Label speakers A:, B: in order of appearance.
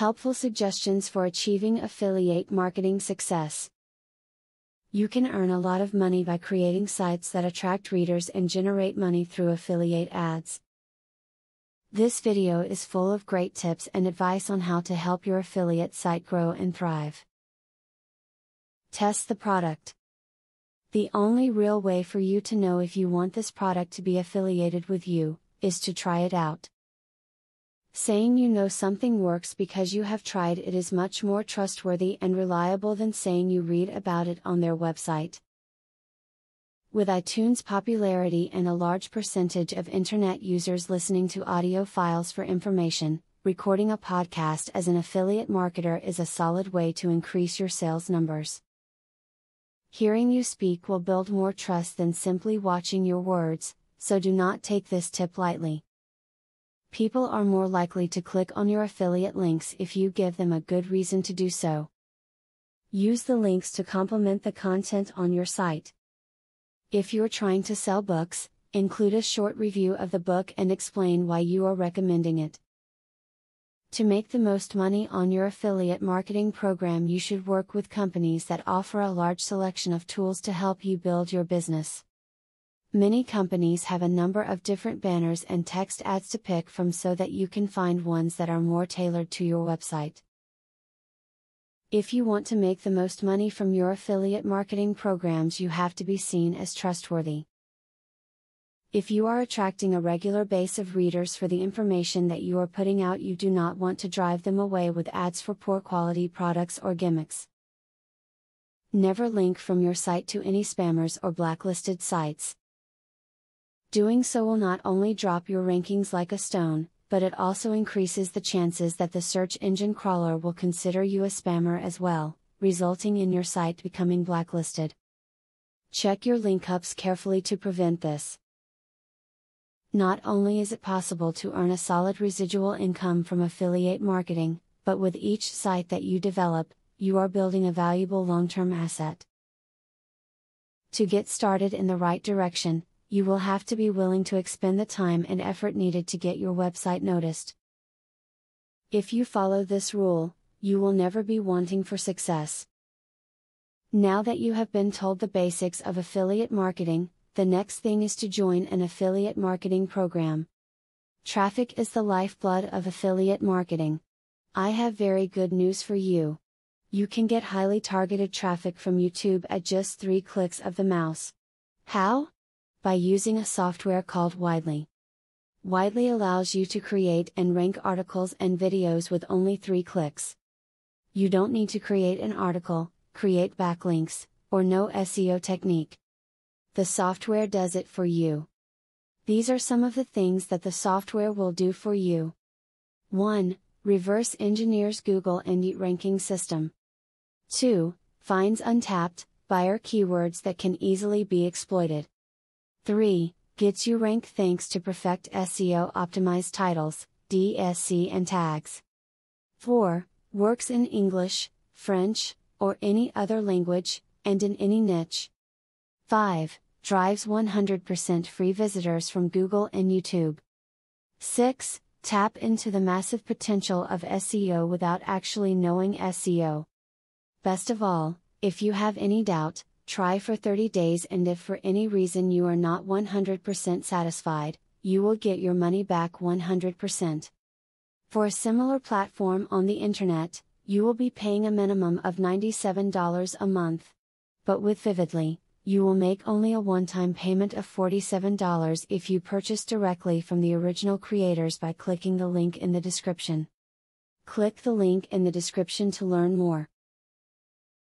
A: Helpful suggestions for achieving affiliate marketing success. You can earn a lot of money by creating sites that attract readers and generate money through affiliate ads. This video is full of great tips and advice on how to help your affiliate site grow and thrive. Test the product. The only real way for you to know if you want this product to be affiliated with you, is to try it out. Saying you know something works because you have tried it is much more trustworthy and reliable than saying you read about it on their website. With iTunes' popularity and a large percentage of internet users listening to audio files for information, recording a podcast as an affiliate marketer is a solid way to increase your sales numbers. Hearing you speak will build more trust than simply watching your words, so do not take this tip lightly. People are more likely to click on your affiliate links if you give them a good reason to do so. Use the links to complement the content on your site. If you're trying to sell books, include a short review of the book and explain why you are recommending it. To make the most money on your affiliate marketing program, you should work with companies that offer a large selection of tools to help you build your business. Many companies have a number of different banners and text ads to pick from so that you can find ones that are more tailored to your website. If you want to make the most money from your affiliate marketing programs, you have to be seen as trustworthy. If you are attracting a regular base of readers for the information that you are putting out, you do not want to drive them away with ads for poor quality products or gimmicks. Never link from your site to any spammers or blacklisted sites. Doing so will not only drop your rankings like a stone, but it also increases the chances that the search engine crawler will consider you a spammer as well, resulting in your site becoming blacklisted. Check your link ups carefully to prevent this. Not only is it possible to earn a solid residual income from affiliate marketing, but with each site that you develop, you are building a valuable long-term asset. To get started in the right direction, you will have to be willing to expend the time and effort needed to get your website noticed. If you follow this rule, you will never be wanting for success. Now that you have been told the basics of affiliate marketing, the next thing is to join an affiliate marketing program. Traffic is the lifeblood of affiliate marketing. I have very good news for you. You can get highly targeted traffic from YouTube at just 3 clicks of the mouse. How? By using a software called Widely. Widely allows you to create and rank articles and videos with only 3 clicks. You don't need to create an article, create backlinks, or know SEO technique. The software does it for you. These are some of the things that the software will do for you. 1. Reverse engineers Google and Yelp ranking system. 2. Finds untapped buyer keywords that can easily be exploited. 3. Gets you ranked thanks to perfect SEO optimized titles, DSC and tags. 4. Works in English, French, or any other language, and in any niche. 5. Drives 100% free visitors from Google and YouTube. 6. Tap into the massive potential of SEO without actually knowing SEO. Best of all, if you have any doubt, try for 30 days, and if for any reason you are not 100% satisfied, you will get your money back 100%. For a similar platform on the internet, you will be paying a minimum of $97 a month. But with Vividly, you will make only a one-time payment of $47 if you purchase directly from the original creators by clicking the link in the description. Click the link in the description to learn more.